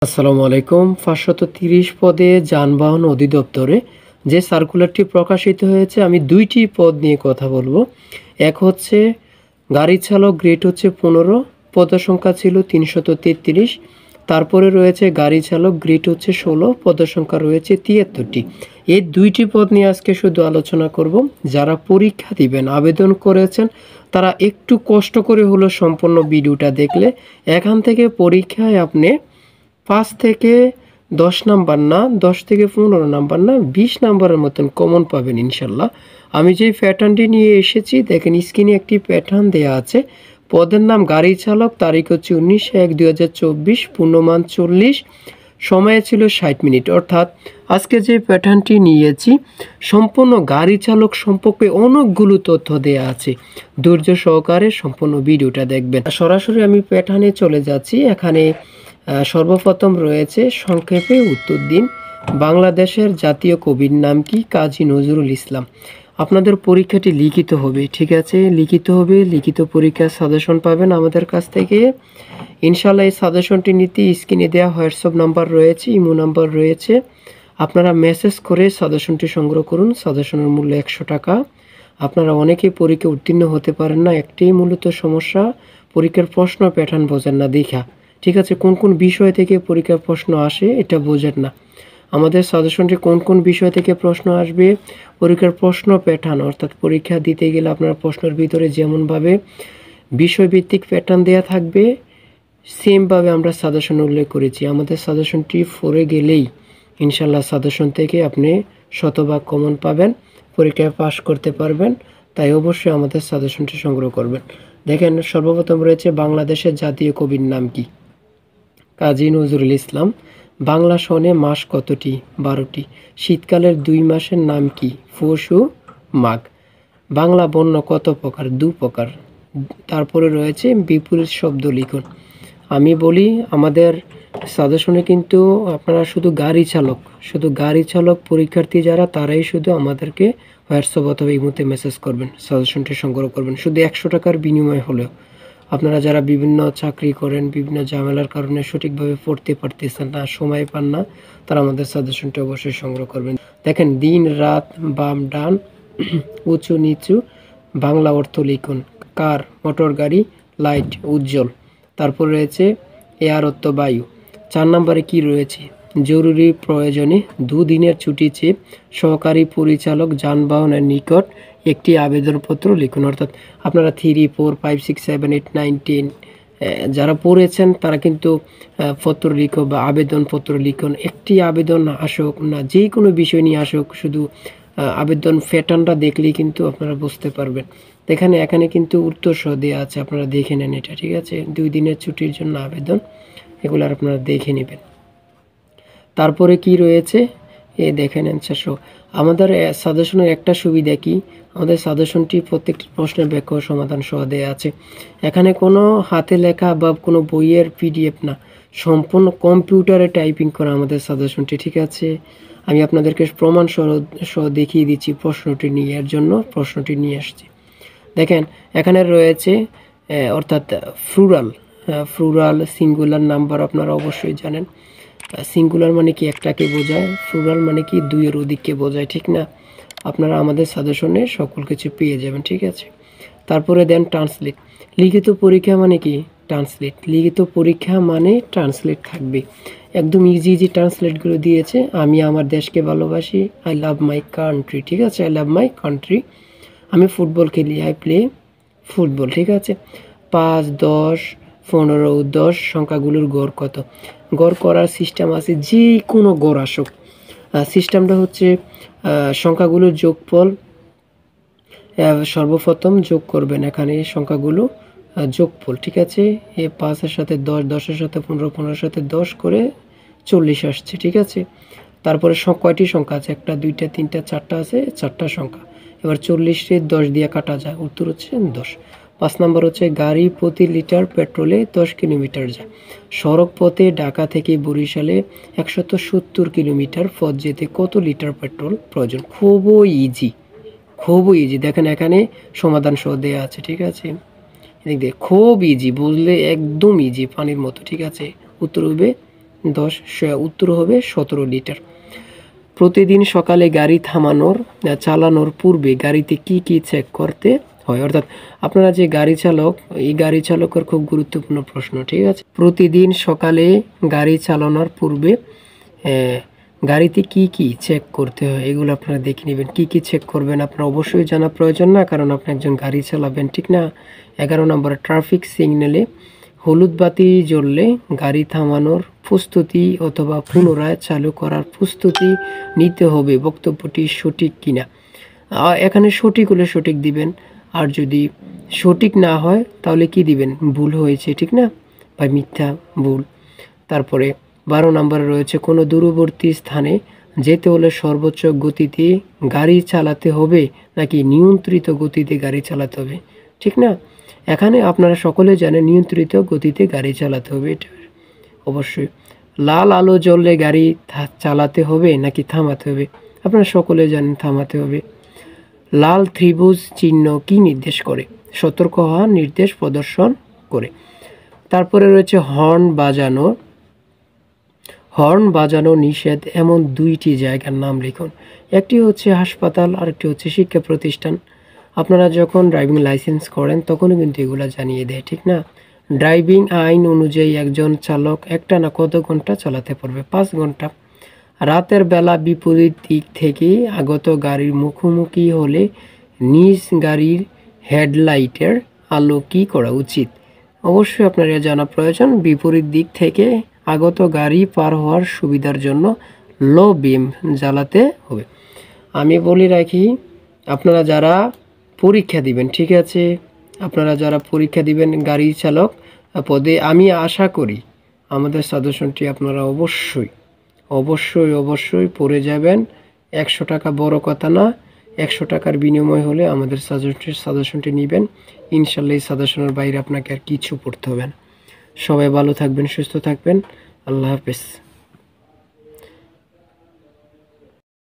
আসসালামু আলাইকুম। 530 পদে যানবাহন অধিদপ্তরে যে সার্কুলারটি প্রকাশিত হয়েছে, আমি দুইটি পদ নিয়ে কথা বলবো। এক হচ্ছে গাড়ি চালক, গ্রেড হচ্ছে 15, পদসংখ্যা ছিল 333। তারপরে রয়েছে গাড়ি চালক, গ্রেড হচ্ছে 16, পদসংখ্যা রয়েছে 73টি। এই দুইটি পদ নিয়ে আজকে শুধু আলোচনা করব। যারা পরীক্ষা দিবেন, আবেদন করেছেন, তারা একটু কষ্ট করে হলো সম্পূর্ণ ভিডিওটা দেখলে এখান থেকে পরীক্ষায় আপনি 5 থেকে 10 নাম্বার না, 10 থেকে 15 নাম্বার না, 20 নাম্বারের মতন কমন পাবেন ইনশাল্লাহ। আমি যেই প্যাটার্নটি নিয়ে এসেছি, দেখেন স্ক্রিনে একটি প্যাটার্ন দেয়া আছে। পদের নাম গাড়ি চালক, তারিখ হচ্ছে 19/1/2024, পূর্ণমান 40, সময় ছিল 60 মিনিট। অর্থাৎ আজকে যে প্যাটার্নটি নিয়েছি, সম্পূর্ণ গাড়ি চালক সম্পর্কে অনেকগুলো তথ্য দেয়া আছে। ধৈর্য সহকারে সম্পূর্ণ ভিডিওটা দেখবেন। সরাসরি আমি প্যাটার্নে চলে যাচ্ছি। এখানে সর্বপ্রথম রয়েছে সংক্ষেপে উত্তর দিন। বাংলাদেশের জাতীয় কবির নাম কি? কাজী নজরুল ইসলাম। আপনাদের পরীক্ষাটি লিখিত হবে, ঠিক আছে? লিখিত হবে, লিখিত পরীক্ষার সাজেশন পাবেন আমাদের কাছ থেকে ইনশাল্লাহ। এই সাজেশনটি নিতে স্ক্রিনে দেওয়া হোয়াটসঅ্যাপ নাম্বার রয়েছে, ইমো নাম্বার রয়েছে। আপনারা মেসেজ করে সাজেশনটি সংগ্রহ করুন। সাজেশনের মূল্য 100 টাকা। আপনারা অনেকেই পরীক্ষা উত্তীর্ণ হতে পারেন না, একটাই মূলত সমস্যা, পরীক্ষার প্রশ্ন প্যাটার্ন বোঝেন না দেখা, ঠিক আছে? কোন কোন বিষয় থেকে পরীক্ষার প্রশ্ন আসে এটা বোঝেন না। আমাদের সাজেশনটি কোন কোন বিষয় থেকে প্রশ্ন আসবে, পরীক্ষার প্রশ্ন প্যাটার্ন, অর্থাৎ পরীক্ষা দিতে গেলে আপনার প্রশ্নের ভিতরে যেমনভাবে বিষয়ভিত্তিক প্যাটার্ন দেয়া থাকবে, সেমভাবে আমরা সাজেশন উল্লেখ করেছি। আমাদের সাজেশনটি 4-এ গেলেই ইনশাল্লাহ সাজেশন থেকে আপনি শতভাগ কমন পাবেন, পরীক্ষায় পাশ করতে পারবেন। তাই অবশ্যই আমাদের সাজেশনটি সংগ্রহ করবেন। দেখেন, সর্বপ্রথম রয়েছে বাংলাদেশের জাতীয় কবির নাম কি? কাজী নজরুল ইসলাম। বাংলা সনে মাস কতটি? 12টি। শীতকালের 2 মাসের নাম কি? পৌষ ও মাঘ। বাংলা বর্ণ কত প্রকার? 2 প্রকার। তারপরে রয়েছে বিপরীত শব্দ লিখুন। আমি বলি, আমাদের সাজেশনে কিন্তু আপনারা শুধু গাড়ি চালক পরীক্ষার্থী যারা, তারাই শুধু আমাদেরকে হোয়াটসঅ্যাপ অথবা ইমোতে মেসেজ করবেন, সাজেশনটি সংগ্রহ করবেন, শুধু 100 টাকার বিনিময় হলেও। আপনারা যারা বিভিন্ন চাকরি করেন, বিভিন্ন ঝামেলার কারণে সঠিকভাবে পড়তে পারতেছেন না, সময় পান না, তারা আমাদের সাজেশনটি অবশ্যই সংগ্রহ করবেন। দেখেন, দিন, রাত, বাম, ডান, উঁচু, নিচু, বাংলা অর্থ লিখুন। কার? মোটর গাড়ি। লাইট, উজ্জ্বল। তারপর রয়েছে এয়ার অর্থ বায়ু। 4 নম্বরে কি রয়েছে? জরুরি প্রয়োজনে 2 দিনের ছুটি চেয়ে সহকারী পরিচালক যানবাহনের নিকট একটি আবেদনপত্র লিখুন। অর্থাৎ আপনারা 3, 4, 5, 6, 7, 8, 9, 10 যারা পড়েছেন তারা কিন্তু পত্র লিখো বা আবেদনপত্র লিখুন। একটি আবেদন আসুক না, যে কোনো বিষয় নিয়ে আসুক, শুধু আবেদন প্যাটার্নটা দেখলেই কিন্তু আপনারা বুঝতে পারবেন। এখানে কিন্তু উত্তর সহ দেওয়া আছে, আপনারা দেখে নেন এটা, ঠিক আছে? 2 দিনের ছুটির জন্য আবেদন, এগুলো আপনারা দেখে নেবেন। তারপরে কি রয়েছে এ দেখে নেন। আমাদের সাজেশনের একটা সুবিধা কি, আমাদের সাজেশনটি প্রত্যেকটি প্রশ্নের ব্যাখ্যা ও সমাধান সহ দেওয়া আছে। এখানে কোনো হাতে লেখা বা কোনো বইয়ের পিডিএফ না, সম্পূর্ণ কম্পিউটারে টাইপিং করা আমাদের সাজেশনটি, ঠিক আছে? আমি আপনাদেরকে প্রমাণ সহ দেখিয়ে দিচ্ছি প্রশ্নটি নিয়ে, এর জন্য প্রশ্নটি নিয়ে আসছি। দেখেন, এখানে রয়েছে অর্থাৎ ফ্লুরাল সিঙ্গুলার নাম্বার আপনারা অবশ্যই জানেন। সিঙ্গুলার মানে কি? একটাকে বোঝায়। ফ্লুরাল মানে কি? 2-এর অধিককে বোঝায়, ঠিক না? আপনারা আমাদের সাজেশনে সকল কিছু পেয়ে যাবেন, ঠিক আছে? তারপরে দেন ট্রান্সলেট। লিখিত পরীক্ষা মানে কি? ট্রান্সলেট। লিখিত পরীক্ষা মানে ট্রান্সলেট থাকবে। একদম ইজি ট্রান্সলেটগুলো দিয়েছে। আমি আমার দেশকে ভালোবাসি, আই লাভ মাই কান্ট্রি, ঠিক আছে? I love my country. আমি ফুটবল খেলি, আই প্লে ফুটবল, ঠিক আছে? 5, 10, 15, 10 সংখ্যাগুলোর গড় কত? গড় করার সিস্টেম আছে, যে কোনো গড় আসুক। সিস্টেমটা হচ্ছে সংখ্যাগুলোর যোগফল। সর্বপ্রথম যোগ করবেন এখানে সংখ্যাগুলো, যোগফল, ঠিক আছে? 5-এর সাথে 10, 10-এর সাথে 15, 15-এর সাথে 10 করে 40 আসছে, ঠিক আছে? তারপরে কয়টি সংখ্যা আছে? 1, 2, 3, 4টা আছে, 4টা সংখ্যা। এবার 40-কে 10 দিয়ে কাটা যায়, উত্তর হচ্ছে 10। 5 নম্বর হচ্ছে গাড়ি প্রতি লিটার পেট্রোলে 10 কিলোমিটার যায়। সড়ক পথে ঢাকা থেকে বরিশালে 170 কিলোমিটার পথ যেতে কত লিটার পেট্রোল প্রয়োজন? খুবই ইজি। দেখেন, এখানে সমাধান সহ দেওয়া আছে, ঠিক আছে? খুব ইজি, বুঝলে একদম ইজি, পানির মতো, ঠিক আছে? উত্তর হবে উত্তর হবে 17 লিটার। প্রতিদিন সকালে গাড়ি চালানোর পূর্বে গাড়িতে কি কি চেক করতে হয়? অর্থাৎ আপনারা যে গাড়ি চালক, এই গাড়ি চালকের খুব গুরুত্বপূর্ণ প্রশ্ন, ঠিক আছে। প্রতিদিন সকালে গাড়ি চালানোর পূর্বে গাড়িতে কি কি চেক করতে হয় এগুলো আপনারা দেখে নেবেন। কি কি চেক করবেন আপনার অবশ্যই জানা প্রয়োজন না, কারণ আপনি একজন গাড়ি চালাবেন, ঠিক না। 11 নম্বরে ট্রাফিক সিগন্যালে হলুদ বাতি জ্বললে গাড়ি থামানোর প্রস্তুতি অথবা পুনরায় চালু করার প্রস্তুতি নিতে হবে। বক্তব্যটি সঠিক কিনা? এখানে সঠিক হলে সঠিক দিবেন, আর যদি সঠিক না হয় তাহলে কি দিবেন? ভুল হয়েছে, ঠিক না, বা মিথ্যা, ভুল। তারপরে 12 নম্বরে রয়েছে কোনো দূরবর্তী স্থানে যেতে হলে সর্বোচ্চ গতিতে গাড়ি চালাতে হবে নাকি নিয়ন্ত্রিত গতিতে গাড়ি চালাতে হবে, ঠিক না। এখানে আপনারা সকলে জানেন নিয়ন্ত্রিত গতিতে গাড়ি চালাতে হবে, এটা অবশ্যই। লাল আলো জ্বললে গাড়ি চালাতে হবে নাকি থামাতে হবে? আপনারা সকলে জানেন থামাতে হবে। লাল ত্রিভুজ চিহ্ন কি নির্দেশ করে? সতর্ক হওয়ার নির্দেশ প্রদর্শন করে। তারপরে রয়েছে হর্ন বাজানো নিষেধ এমন 2টি জায়গার নাম লিখুন। একটি হচ্ছে হাসপাতাল, আর একটি হচ্ছে শিক্ষা প্রতিষ্ঠান। আপনারা যখন ড্রাইভিং লাইসেন্স করেন তখনও কিন্তু এগুলো জানিয়ে দেয়, ঠিক না। ড্রাইভিং আইন অনুযায়ী একজন চালক একটানা কত ঘন্টা চালাতে পারবে? 5 ঘন্টা। রাতের বেলা বিপরীত দিক থেকে আগত গাড়ির মুখোমুখি হলে নিজ গাড়ির হেডলাইটের আলো কি করা উচিত? অবশ্যই আপনার জানা প্রয়োজন। বিপরীত দিক থেকে আগত গাড়ি পার হওয়ার সুবিধার জন্য লো বিম জ্বালাতে হবে। আমি বলে রাখি, আপনারা যারা পরীক্ষা দিবেন, ঠিক আছে, আপনারা যারা পরীক্ষা দিবেন গাড়ি চালক পদে, আমি আশা করি আমাদের সাজেশনটি আপনারা অবশ্যই পড়ে যাবেন। 100 টাকা বড় কথা না, 100 টাকার বিনিময় হলে আমাদের সাজেশনটি নেবেন। ইনশাল্লাহ এই সাজেশনের বাইরে আপনাকে আর কিছু পড়তে হবে না। সবাই ভালো থাকবেন, সুস্থ থাকবেন। আল্লাহ হাফেজ।